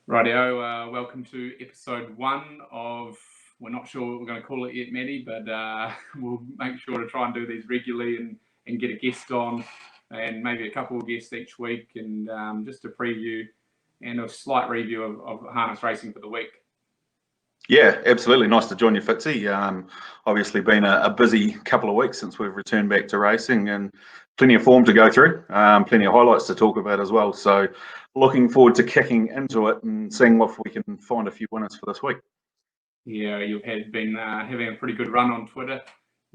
Rightio, welcome to episode 1 of, we're not sure what we're going to call it yet, Maddie, but we'll make sure to try and do these regularly and get a guest on, and maybe a couple of guests each week, and just a preview and a slight review of harness racing for the week. Yeah, absolutely. Nice to join you, Fitzy. Obviously been a busy couple of weeks since we've returned back to racing, and plenty of form to go through, plenty of highlights to talk about as well. So looking forward to kicking into it and seeing if we can find a few winners for this week. Yeah, you've been having a pretty good run on Twitter.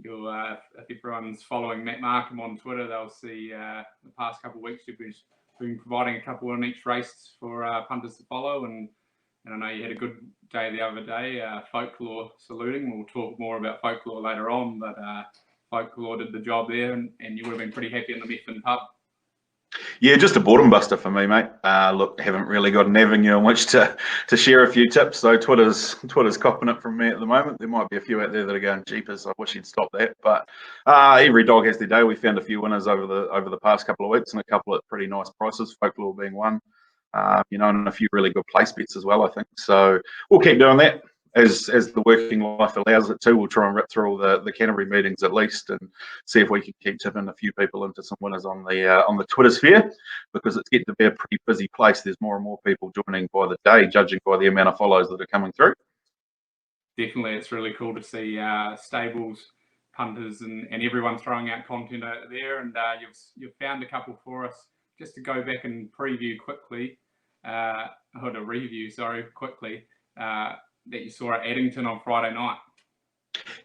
If everyone's following Matt Markham on Twitter, they'll see the past couple of weeks you've been providing a couple in each race for punters to follow, and I know you had a good day the other day, Folklore saluting. We'll talk more about Folklore later on, but Folklore did the job there, and you would have been pretty happy in the Methven pub. Yeah, just a boredom buster for me, mate. Look, haven't really got an avenue in which to share a few tips. So Twitter's copping it from me at the moment. There might be a few out there that are going, jeepers, I wish he'd stop that. But every dog has their day. We found a few winners over the past couple of weeks and a couple at pretty nice prices, Folklore being one. And a few really good place bets as well, I think. So we'll keep doing that as the working life allows it to. We'll try and rip through all the Canterbury meetings at least and see if we can keep tipping a few people into some winners on the Twitter sphere, because it's getting to be a pretty busy place. There's more and more people joining by the day, judging by the amount of follows that are coming through. Definitely, it's really cool to see stables, punters, and everyone throwing out content out there. And you've found a couple for us just to go back and preview quickly, quickly, that you saw at Addington on Friday night.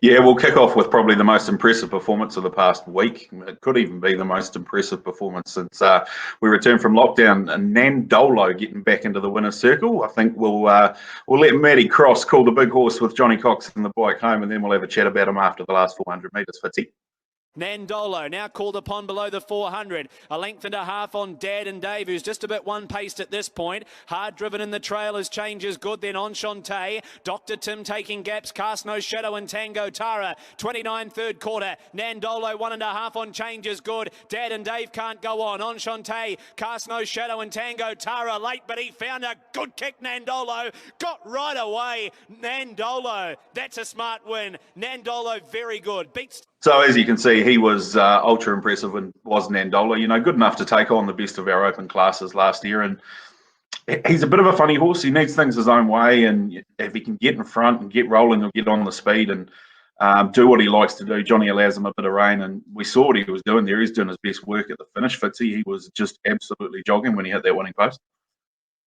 Yeah, we'll kick off with probably the most impressive performance of the past week. It could even be the most impressive performance since we returned from lockdown. And Nandolo getting back into the winner's circle. I think we'll let Matty Cross call the big horse with Johnny Cox in the bike home, and then we'll have a chat about him after the last 400 metres, Fitzy. Nandolo now called upon below the 400. A length and a half on Dad and Dave, who's just a bit one-paced at this point. Hard driven in the trail as change is good. Then Enchante. Dr. Tim taking gaps. Cast No Shadow and Tango Tara. 29 third quarter. Nandolo 1.5 on change is good. Dad and Dave can't go on. Enchante. Cast No Shadow and Tango Tara late, but he found a good kick. Nandolo got right away. Nandolo. That's a smart win. Nandolo very good. Beats. So as you can see, he was ultra impressive and was Nandolo, good enough to take on the best of our open classes last year. And he's a bit of a funny horse. He needs things his own way. And if he can get in front and get rolling or get on the speed and do what he likes to do, Johnny allows him a bit of rein. And we saw what he was doing there. He's doing his best work at the finish, Fitzy. He was just absolutely jogging when he hit that winning post.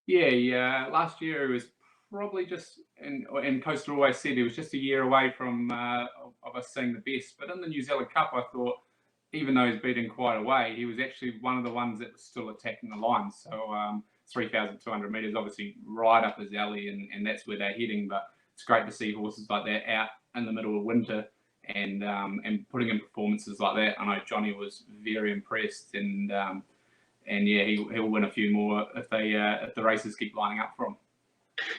Yeah. Last year he was probably just, and Coaster always said he was just a year away from of us seeing the best. But in the New Zealand Cup, I thought, even though he's beaten quite away, he was actually one of the ones that was still attacking the lines. So 3,200 metres, obviously right up his alley, and that's where they're heading. But it's great to see horses like that out in the middle of winter and putting in performances like that. I know Johnny was very impressed, and yeah, he'll win a few more if the races keep lining up for him.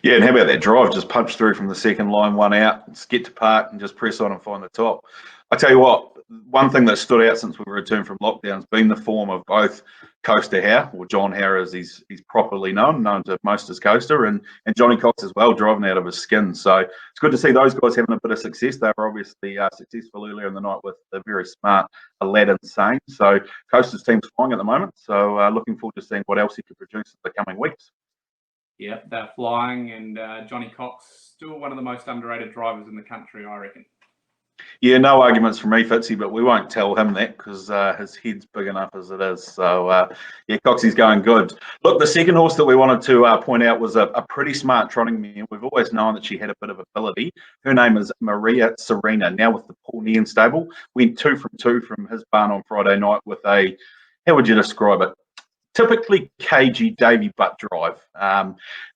Yeah, and how about that drive? Just punch through from the second line, one out, just get to park and just press on and find the top. I tell you what, one thing that stood out since we returned from lockdown has been the form of both Coaster Howe, or John Howe as he's properly known to most as Coaster, and Johnny Cox as well, driving out of his skin. So it's good to see those guys having a bit of success. They were obviously successful earlier in the night with the very smart Aladdin Sane. So Coaster's team's flying at the moment. So looking forward to seeing what else he could produce in the coming weeks. Yeah, they're flying, and Johnny Cox, still one of the most underrated drivers in the country, I reckon. Yeah, no arguments from me, Fitzy, but we won't tell him that because his head's big enough as it is. So, yeah, Coxie's going good. Look, the second horse that we wanted to point out was a pretty smart trotting mare. We've always known that she had a bit of ability. Her name is Maria Serena, now with the Paul Nean stable. Went 2 from 2 from his barn on Friday night with a, how would you describe it? Typically cagey Davy Butt drive.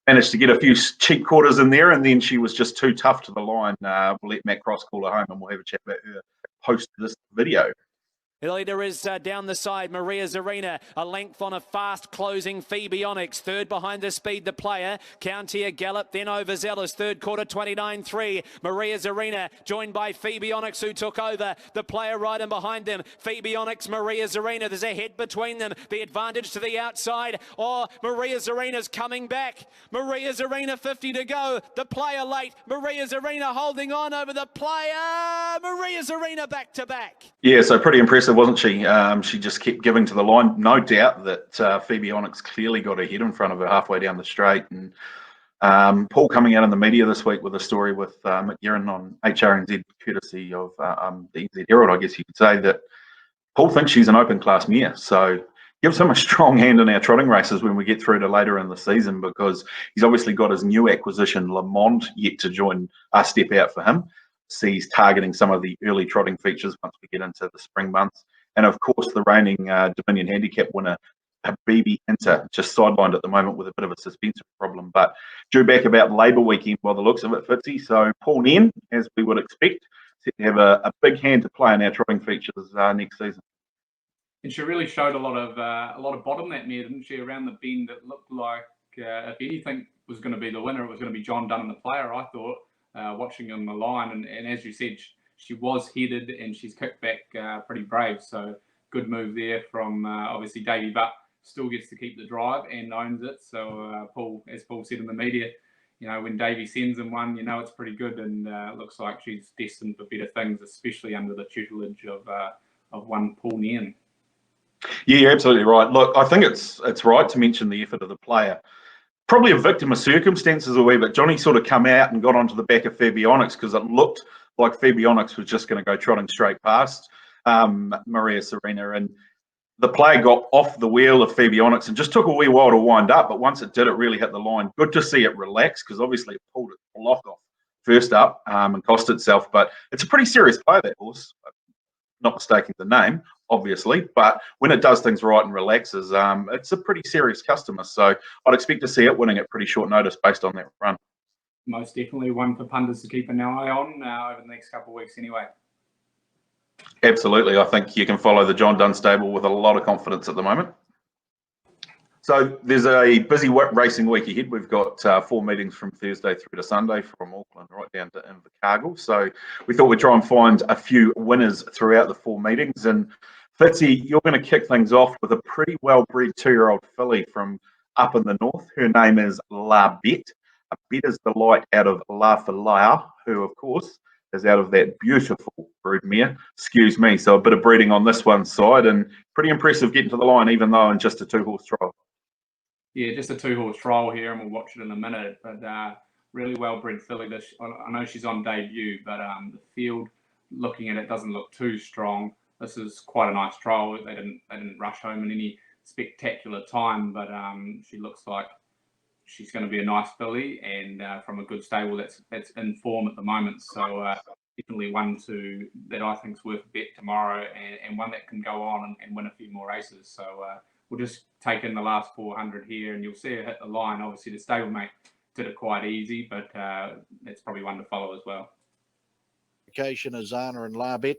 Managed to get a few cheap quarters in there, and then she was just too tough to the line. We'll let Matt Cross call her home, and we'll have a chat about her post this video. The leader is down the side, Maria Zarina, a length on a fast closing Phoebe Onyx. Third behind the speed, the player. Countier Gallop, then overzealous. Third quarter, 29.3. Maria Zarina, joined by Phoebe Onyx, who took over. The player right in behind them. Phoebe Onyx, Maria Zarina. There's a head between them. The advantage to the outside. Oh, Maria Zarina's coming back. Maria Zarina, 50 to go. The player late. Maria Zarina holding on over the player. Maria Zarina back to back. Yeah, so pretty impressive, wasn't she? She just kept giving to the line. No doubt that Phoebe Onyx clearly got her head in front of her halfway down the straight. And Paul coming out in the media this week with a story with Mick Guerin on HRNZ, courtesy of the NZ Herald, I guess you could say, that Paul thinks she's an open class mare. So gives him a strong hand in our trotting races when we get through to later in the season, because he's obviously got his new acquisition, Lamont, yet to join step out for him. So he's targeting some of the early trotting features once we get into the spring months. And of course, the reigning Dominion Handicap winner, Habibi Inter, just sidelined at the moment with a bit of a suspension problem, but due back about Labour weekend by the looks of it, Fitzy. So Paul Nairn, as we would expect, set to have a big hand to play in our trotting features next season. And she really showed a lot of bottom that mare, didn't she? Around the bend, it looked like if anything was going to be the winner, it was going to be John Dunn, the player. I thought, watching on the line, and as you said, she was headed and she's kicked back pretty brave. So good move there from obviously Davey, but still gets to keep the drive and owns it. So Paul, as Paul said in the media, you know, when Davey sends him one, you know it's pretty good, and looks like she's destined for better things, especially under the tutelage of one Paul Nairn. Yeah, you're absolutely right. Look, I think it's right to mention the effort of the player. Probably a victim of circumstances a wee bit. Johnny sort of come out and got onto the back of Phoebe Onyx because it looked like Phoebe Onyx was just going to go trotting straight past Maria Zarina, and the player got off the wheel of Phoebe Onyx and just took a wee while to wind up, but once it did, it really hit the line. Good to see it relax, because obviously it pulled its block off first up and cost itself, but it's a pretty serious player, that horse. Not mistaking the name, obviously, but when it does things right and relaxes, it's a pretty serious customer. So I'd expect to see it winning at pretty short notice based on that run. Most definitely one for punters to keep an eye on over the next couple of weeks anyway. Absolutely. I think you can follow the John Dunn stable with a lot of confidence at the moment. So there's a busy racing week ahead. We've got 4 meetings from Thursday through to Sunday, from Auckland right down to Invercargill. So we thought we'd try and find a few winners throughout the 4 meetings. And Fitzy, you're going to kick things off with a pretty well-bred 2-year-old filly from up in the north. Her name is La Bet. A better's delight out of La Filaya, who, of course, is out of that beautiful brood mare. Excuse me. So a bit of breeding on this one side, and pretty impressive getting to the line, even though in just a 2-horse trial. Yeah, just a 2-horse trial here, and we'll watch it in a minute. But really well-bred filly. I know she's on debut, but the field, looking at it, doesn't look too strong. This is quite a nice trial. They didn't rush home in any spectacular time, but she looks like she's going to be a nice filly, and from a good stable that's in form at the moment. So definitely one that I think is worth a bet tomorrow, and one that can go on and win a few more races. So we'll just take in the last 400 here, and you'll see her hit the line. Obviously, the stablemate did it quite easy, but it's probably one to follow as well. Azana and Larbet.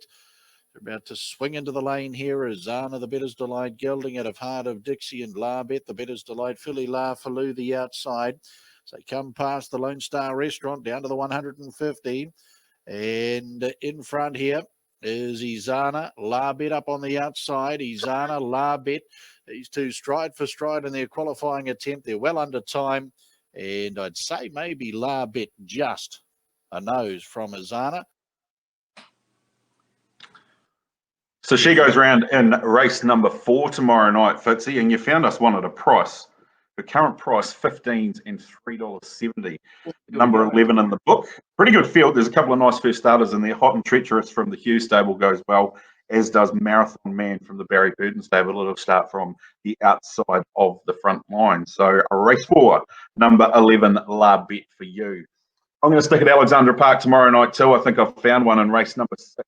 They're about to swing into the lane here. Azana, the Better's Delight, gelding out of Heart of Dixie, and Larbet, the Better's Delight, Philly La Faloo, the outside. So they come past the Lone Star Restaurant down to the 150. And in front here is Izana, Larbet up on the outside. Izana, Larbet. These two stride for stride in their qualifying attempt. They're well under time. And I'd say maybe Larbet just a nose from Izana. So she goes round in race number 4 tomorrow night, Fitzy, and you found us one at a price. The current price, 15s and $3.70. Number 11 in the book. Pretty good field. There's a couple of nice first starters in there. Hot and Treacherous from the Hughes stable goes well, as does Marathon Man from the Barry Purdon stable. It'll start from the outside of the front line. So race 4, number 11, La Bet for you. I'm going to stick at Alexandra Park tomorrow night too. I think I've found one in race number 6.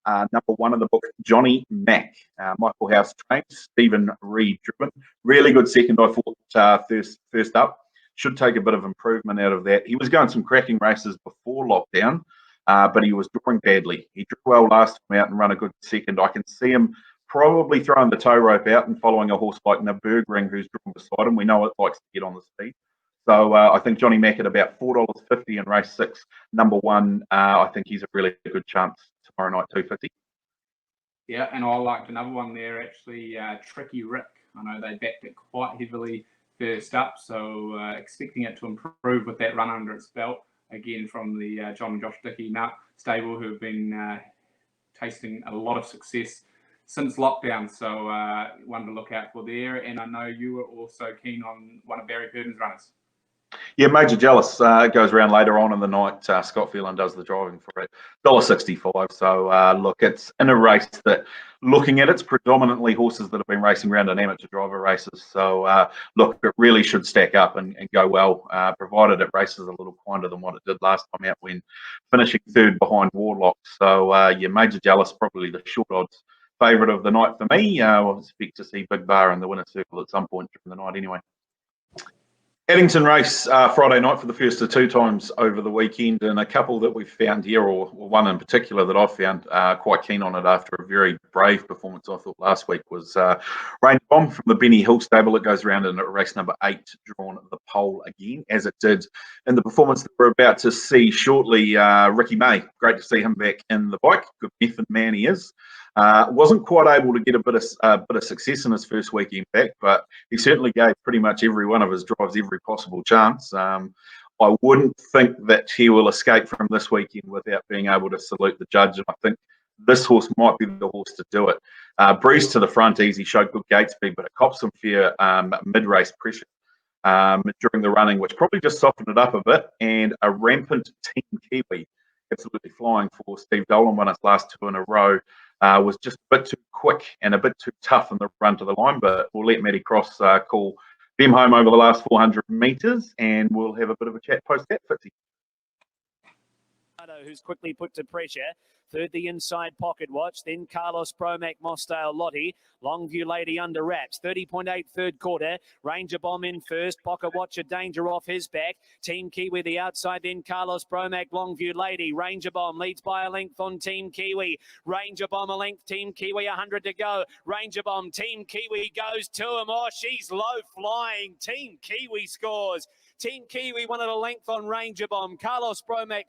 Number 1 in the book, Johnny Mack. Michael House trained, Stephen Reed driven. Really good second, I thought, first up. Should take a bit of improvement out of that. He was going some cracking races before lockdown, but he was drawing badly. He drew well last time out and run a good second. I can see him probably throwing the tow rope out and following a horse like Nürburgring, who's drawn beside him. We know it likes to get on the speed. So I think Johnny Mack at about $4.50 in race 6, number 1. I think he's a really good chance tomorrow night, 250. Yeah, and I liked another one there, actually, Tricky Rick. I know they backed it quite heavily first up, so expecting it to improve with that run under its belt, again from the John and Josh Dickey stable, who have been tasting a lot of success since lockdown, so one to look out for there. And I know you were also keen on one of Barry Purdon's runners. Yeah, Major Jealous goes around later on in the night. Scott Phelan does the driving for it. $1.65. So, look, it's in a race that, looking at it's predominantly horses that have been racing around in amateur driver races. So, look, it really should stack up and go well, provided it races a little kinder than what it did last time out when finishing third behind Warlock. So, yeah, Major Jealous probably the short odds favourite of the night for me. I'll expect to see Big Bar in the winner's circle at some point during the night anyway. Eddington race Friday night for the first of 2 times over the weekend, and a couple that we've found here, or one in particular that I've found quite keen on it after a very brave performance I thought last week, was Rain Bomb from the Benny Hill stable. It goes around in race number 8, drawn the pole again, as it did in the performance that we're about to see shortly. Ricky May, great to see him back in the bike. Good method man he is. Wasn't quite able to get a bit of success in his first weekend back, but he certainly gave pretty much every one of his drives every possible chance. I wouldn't think that he will escape from this weekend without being able to salute the judge, and I think this horse might be the horse to do it. Breeze to the front easy, showed good gate speed, but it copped some fair mid-race pressure during the running, which probably just softened it up a bit, and a rampant Team Kiwi, absolutely flying for Steve Dolan, won his last 2 in a row. Was just a bit too quick and a bit too tough in the run to the line, but we'll let Matty Cross call them home over the last 400 metres, and we'll have a bit of a chat post that, Fitzy. Who's quickly put to pressure. Third, the inside pocket watch. Then Carlos Bromac, Mossdale, Lottie. Longview Lady under wraps. 30.8 third quarter. Ranger Bomb in first. Pocket watch a danger off his back. Team Kiwi the outside. Then Carlos Bromac, Longview Lady. Ranger Bomb leads by a length on Team Kiwi. Ranger Bomb a length. Team Kiwi 100 to go. Ranger Bomb. Team Kiwi goes to him. Oh, she's low flying. Team Kiwi scores. Team Kiwi won at a length on Ranger Bomb. Carlos Bromac.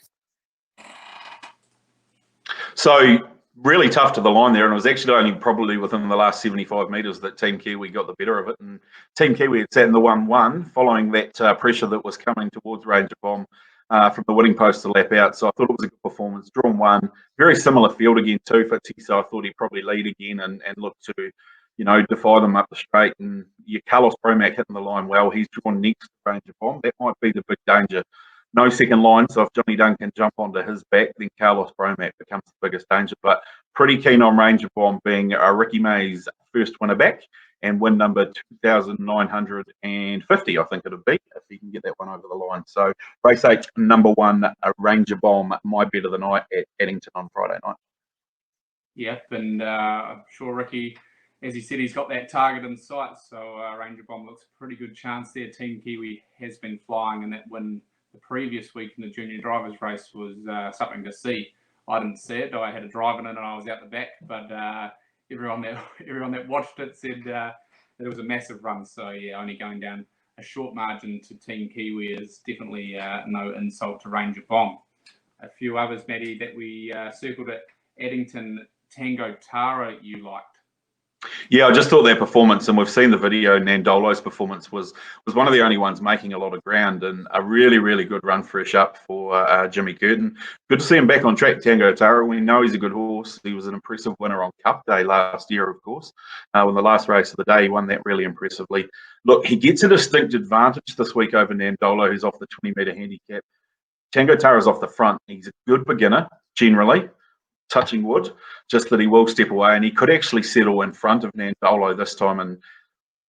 So really tough to the line there, and it was actually only probably within the last 75 metres that Team Kiwi got the better of it, and Team Kiwi had sat in the 1-1 following that pressure that was coming towards Ranger Bomb from the winning post to lap out. So I thought it was a good performance. Drawn 1, very similar field again too, Fitzy, so I thought he'd probably lead again and look to, you know, defy them up the straight. And Carlos Bromac hitting the line well. He's drawn next to Ranger Bomb. That might be the big danger. No second line, so if Johnny Dunn can jump onto his back, then Carlos Bromac becomes the biggest danger. But pretty keen on Ranger Bomb being Ricky May's first winner back, and win number 2,950, I think it'll be, if he can get that one over the line. So race 8, number 1, Ranger Bomb, my bet of the night at Eddington on Friday night. Yep, and I'm sure Ricky, as he said, he's got that target in sight, so Ranger Bomb looks a pretty good chance there. Team Kiwi has been flying, and that win the previous week in the junior drivers race was something to see. I didn't see it, though I had a drive in it and I was out the back, but everyone that watched it said that it was a massive run. So yeah, only going down a short margin to Team Kiwi is definitely no insult to Ranger Bomb. A few others, Matty, that we circled at Addington. Tango Tara you liked. Yeah, I just thought their performance, and we've seen the video, Nandolo's performance was one of the only ones making a lot of ground, and a really, really good run fresh up for Jimmy Curtin. Good to see him back on track, Tango Tara. We know he's a good horse. He was an impressive winner on Cup Day last year, of course. When the last race of the day, he won that really impressively. Look, he gets a distinct advantage this week over Nandolo, who's off the 20-metre handicap. Tango Tara's off the front. He's a good beginner, generally. Touching wood, just that he will step away, and he could actually settle in front of Nandolo this time. And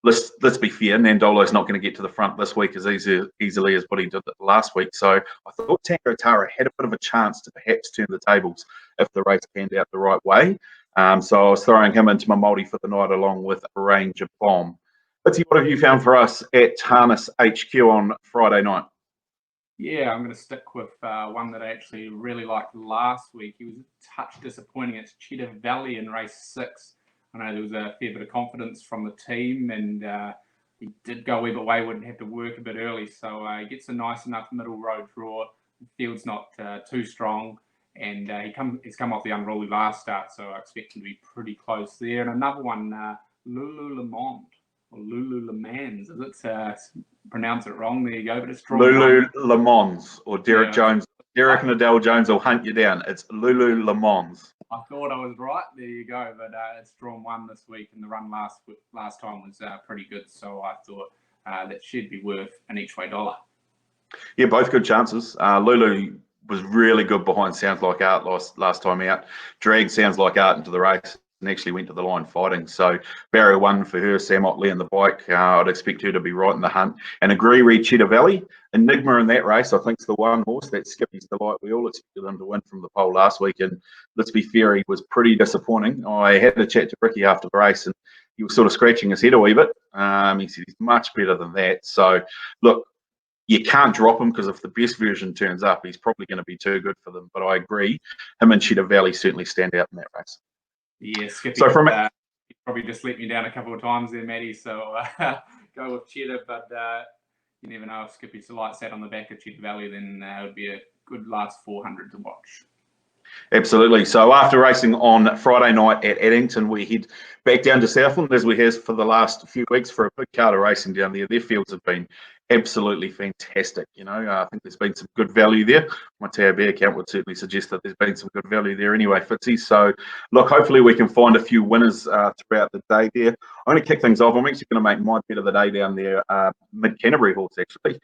let's be fair, Nandolo's not going to get to the front this week as easily as what he did last week. So I thought Tango Tara had a bit of a chance to perhaps turn the tables if the race panned out the right way. So I was throwing him into my multi for the night along with Ranger Bomb. Let's see, what have you found for us at Harness HQ on Friday night? Yeah, I'm going to stick with one that I actually really liked last week. He was a touch disappointing. It's Cheetah Valley in race 6. I know there was a fair bit of confidence from the team, and he did go a wee bit wayward and had to work a bit early. So he gets a nice enough middle road draw. The field's not too strong, and he's come off the unruly last start, so I expect him to be pretty close there. And another one, Lululemon, or Lululemans, is it? Pronounce it wrong. There you go, but it's drawn Lululemons, or Derek Jones. Derek and Adele Jones will hunt you down. It's Lululemons. I thought I was right. There you go, but it's drawn 1 this week, and the run last time was pretty good. So I thought that should be worth an each way dollar. Yeah, both good chances. Lulu was really good behind Sounds Like Art last time out. Dragged Sounds Like Art into the race and actually went to the line fighting. So barrier 1 for her, Sam Otley in the bike. I'd expect her to be right in the hunt. And Agree Reed Cheetah Valley. Enigma in that race, I think, is the one horse. That's Skippy's Delight. We all expected him to win from the pole last week. And let's be fair, he was pretty disappointing. I had a chat to Ricky after the race, and he was sort of scratching his head a wee bit. He said he's much better than that. So, look, you can't drop him, because if the best version turns up, he's probably going to be too good for them. But I agree, him and Cheetah Valley certainly stand out in that race. Yeah, Skippy. So from he probably just let me down a couple of times there, Matty. So go with Cheetah, but you never know. If Skippy's Delight sat on the back of Cheetah Valley, then it would be a good last 400 to watch. Absolutely. So after racing on Friday night at Addington, we head back down to Southland, as we have for the last few weeks, for a big card of racing down there. Their fields have been absolutely fantastic. You know, I think there's been some good value there. My TAB account would certainly suggest that there's been some good value there anyway, Fitzy. So, look, hopefully we can find a few winners throughout the day there. I'm going to kick things off. I'm actually going to make my bet of the day down there, Mid-Canterbury horse, actually.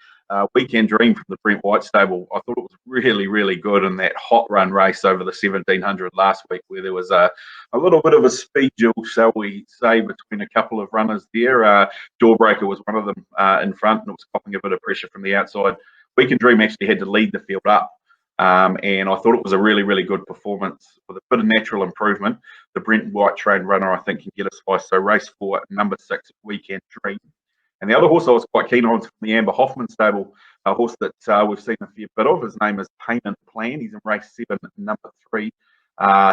Weekend Dream from the Brent White stable. I thought it was really, really good in that hot run race over the 1700 last week, where there was a little bit of a speed duel, shall we say, between a couple of runners there. Jawbreaker was one of them in front, and it was copping a bit of pressure from the outside. Weekend Dream actually had to lead the field up, and I thought it was a really, really good performance with a bit of natural improvement. The Brent White trained runner, I think, can get a slice. So race 4, number 6, Weekend Dream. And the other horse I was quite keen on is from the Amber Hoffman stable, a horse that we've seen a fair bit of. His name is Payment Plan. He's in race 7, number 3.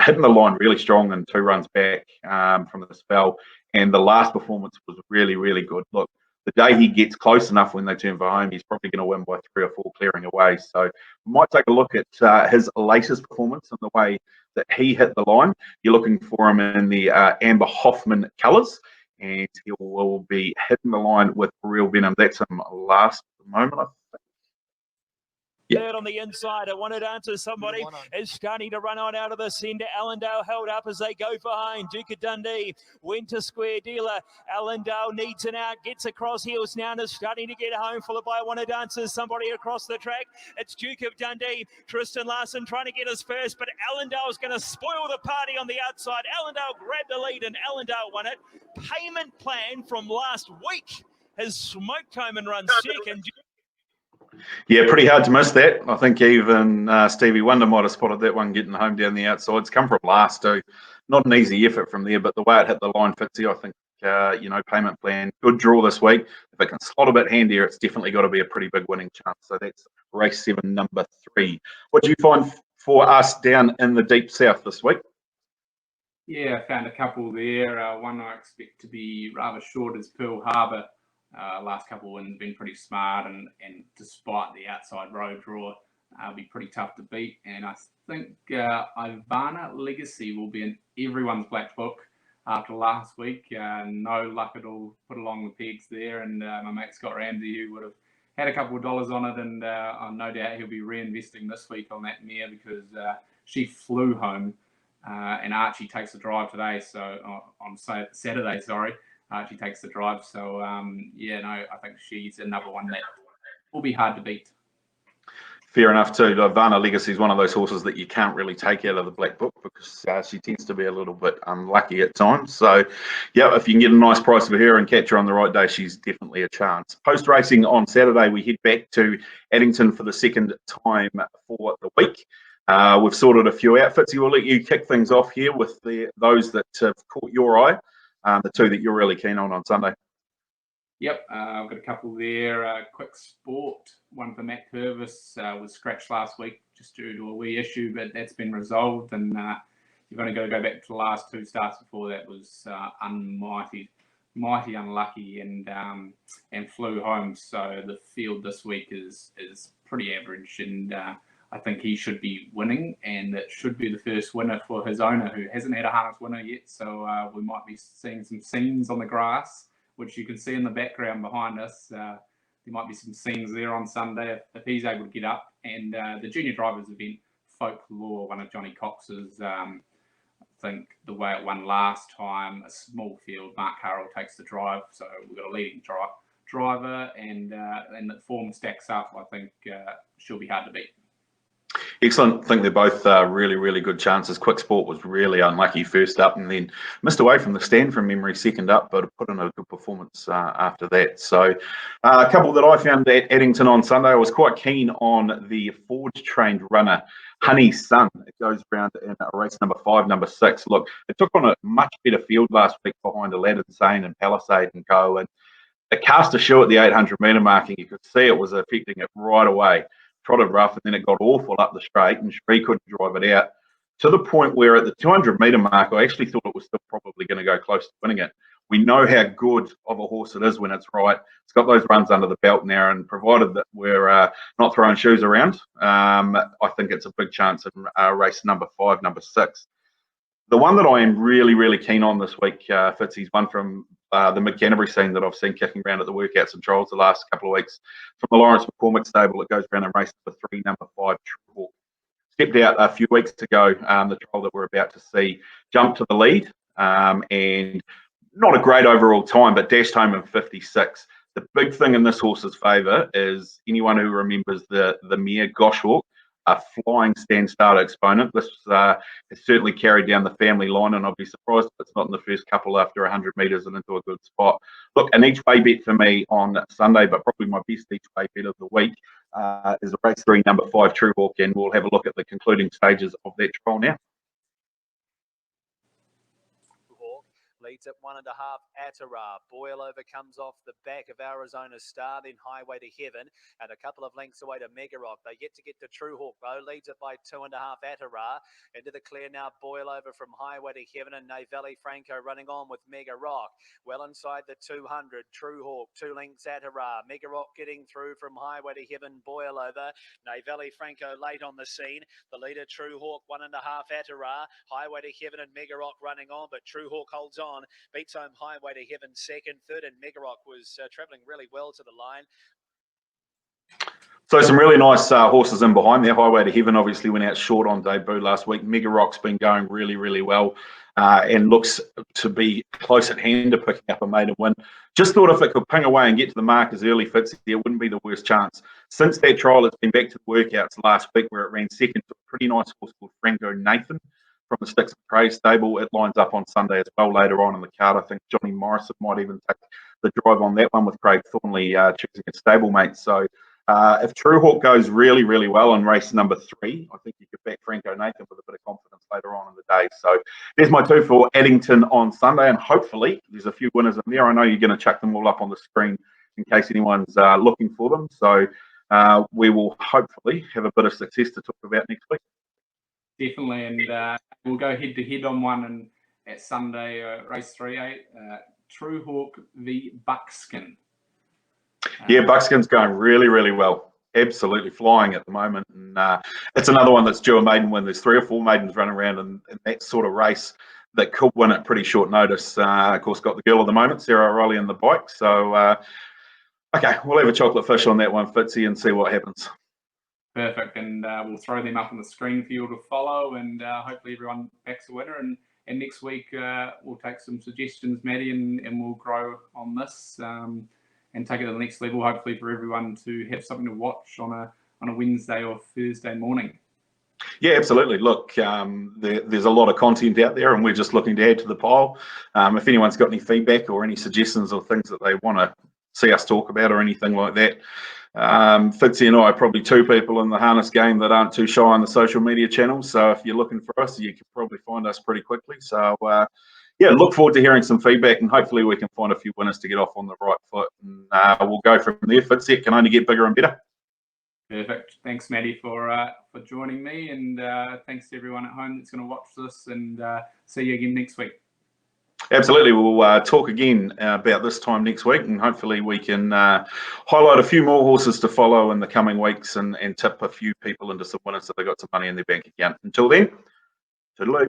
Hitting the line really strong and 2 runs back from the spell. And the last performance was really, really good. Look, the day he gets close enough when they turn for home, he's probably going to win by 3 or 4 clearing away. So we might take a look at his latest performance and the way that he hit the line. You're looking for him in the Amber Hoffman colours, and he will be hitting the line with Real Venom. That's him last moment, I think. Third on the inside. I wanted to answer somebody is starting to run on out of the centre. Allendale held up as they go for home. Duke of Dundee went to Square Dealer. Allendale needs an out, gets across heels now and is starting to get home, followed by Wanna Dances, somebody across the track. It's Duke of Dundee. Tristan Larson trying to get us first, but Allendale's going to spoil the party on the outside. Allendale grabbed the lead and Allendale won it. Payment Plan from last week has smoked home and run second. Yeah, pretty hard to miss that. I think even Stevie Wonder might have spotted that one getting home down the outside. It's come from last too. Not an easy effort from there, but the way it hit the line, Fitzy, I think, Payment Plan, good draw this week. If it can slot a bit handier, it's definitely got to be a pretty big winning chance. So that's race 7, number 3. What do you find for us down in the deep south this week? Yeah, I found a couple there. One I expect to be rather short is Pearl Harbour. Last couple of wins been pretty smart, and despite the outside road draw, be pretty tough to beat. And I think Ivana Legacy will be in everyone's black book after last week. No luck at all put along the pegs there, and my mate Scott Ramsey, who would have had a couple of dollars on it, and I'm no doubt he'll be reinvesting this week on that mare, because she flew home, and Archie takes the drive today. So on Saturday, sorry. She takes the drive. So, I think she's another one that will be hard to beat. Fair enough too. Ivana Legacy is one of those horses that you can't really take out of the black book, because she tends to be a little bit unlucky at times. So, yeah, if you can get a nice price for her and catch her on the right day, she's definitely a chance. Post-racing on Saturday, we head back to Addington for the second time for the week. We've sorted a few outfits. We'll let you kick things off here with those that have caught your eye. The 2 that you're really keen on Sunday. Yep, I've got a couple there. Quick Sport one for Matt Purvis was scratched last week just due to a wee issue, but that's been resolved, and you've only got to go back to the last 2 starts before that was mighty unlucky and flew home. So the field this week is pretty average, and I think he should be winning, and it should be the first winner for his owner, who hasn't had a harness winner yet. So we might be seeing some scenes on the grass, which you can see in the background behind us. There might be some scenes there on Sunday if he's able to get up. And the junior drivers event, Folklore, one of Johnny Cox's, I think the way it won last time, a small field, Mark Harrell takes the drive. So we've got a leading driver, and the form stacks up. I think she'll be hard to beat. Excellent. I think they're both really, really good chances. Quick Sport was really unlucky first up and then missed away from the stand from memory second up, but put in a good performance after that. So a couple that I found at Addington on Sunday, I was quite keen on the Forge-trained runner, Honey's Son. It goes around in race number 5, number 6. Look, it took on a much better field last week behind Aladdin Sane and Palisade and Co. And it cast a shoe at the 800-metre mark, and you could see it was affecting it right away. Trotted rough, and then it got awful up the straight, and Shree couldn't drive it out, to the point where at the 200-metre mark, I actually thought it was still probably going to go close to winning it. We know how good of a horse it is when it's right. It's got those runs under the belt now, and provided that we're not throwing shoes around, I think it's a big chance in race number 5, number 6. The one that I am really, really keen on this week, Fitzy's one from the Mid-Canterbury scene that I've seen kicking around at the workouts and trials the last couple of weeks. From the Lawrence McCormick stable, it goes around in race number 3, number 5, True Hawk. Stepped out a few weeks ago, the trial that we're about to see, jumped to the lead, and not a great overall time, but dashed home in 56. The big thing in this horse's favour is anyone who remembers the mare Goshawk, a flying stand-starter exponent. This has certainly carried down the family line, and I'll be surprised if it's not in the first couple after 100 metres and into a good spot. Look, an each way bet for me on Sunday, but probably my best each way bet of the week is race 3, number 5, True Hawk, and we'll have a look at the concluding stages of that trial now. Leads at 1.5, Atara. Boilover comes off the back of Arizona Star, then Highway to Heaven, and a couple of lengths away to Mega Rock. They yet to get to True Hawk, though. Leads it by 2.5, Atara. Into the clear now, Boilover from Highway to Heaven, and Navelli Franco running on with Mega Rock. Well inside the 200, True Hawk, 2 lengths, Atara. Mega Rock getting through from Highway to Heaven, Boilover. Navelli Franco late on the scene. The leader, True Hawk, 1.5, Atara. Highway to Heaven and Mega Rock running on, but True Hawk holds on. Beats home Highway to Heaven second. Third, and Mega Rock was travelling really well to the line. So some really nice horses in behind there. Highway to Heaven obviously went out short on debut last week. Mega Rock's been going really, really well and looks to be close at hand to picking up a maiden win. Just thought if it could ping away and get to the markers early, Fitzy, it wouldn't be the worst chance. Since that trial, it's been back to the workouts last week where it ran second to a pretty nice horse called Franco Nathan from the Sticks of Praise stable. It lines up on Sunday as well later on in the card. I think Johnny Morrison might even take the drive on that one with Craig Thornley choosing a stablemate. So if True Hawk goes really, really well in race number 3, I think you could back Franco Nathan with a bit of confidence later on in the day. So there's my 2 for Addington on Sunday, and hopefully there's a few winners in there. I know you're going to chuck them all up on the screen in case anyone's looking for them. So we will hopefully have a bit of success to talk about next week. Definitely, and we'll go head-to-head on one and at Sunday, race 3-8, True Hawk v Buckskin. Yeah, Buckskin's going really, really well. Absolutely flying at the moment. And it's another one that's due a maiden win. There's 3 or 4 maidens running around in that sort of race that could win at pretty short notice. Of course, got the girl at the moment, Sarah O'Reilly, in the bike. So, okay, we'll have a chocolate fish on that one, Fitzy, and see what happens. Perfect, and we'll throw them up on the screen for you to follow, and hopefully everyone backs a winner. And next week we'll take some suggestions, Maddie, and we'll grow on this and take it to the next level. Hopefully for everyone to have something to watch on a Wednesday or Thursday morning. Yeah, absolutely. Look, there's a lot of content out there, and we're just looking to add to the pile. If anyone's got any feedback or any suggestions or things that they want to see us talk about or anything like that, Fitzy and I are probably 2 people in the harness game that aren't too shy on the social media channels. So if you're looking for us, you can probably find us pretty quickly. So yeah, look forward to hearing some feedback, and hopefully we can find a few winners to get off on the right foot, and we'll go from there. Fitzy, it can only get bigger and better. Perfect. Thanks, Maddie, for joining me, and thanks to everyone at home that's going to watch this. And see you again next week. Absolutely. We'll talk again about this time next week, and hopefully we can highlight a few more horses to follow in the coming weeks and tip a few people into some winners that they got some money in their bank account. Until then, toodaloo.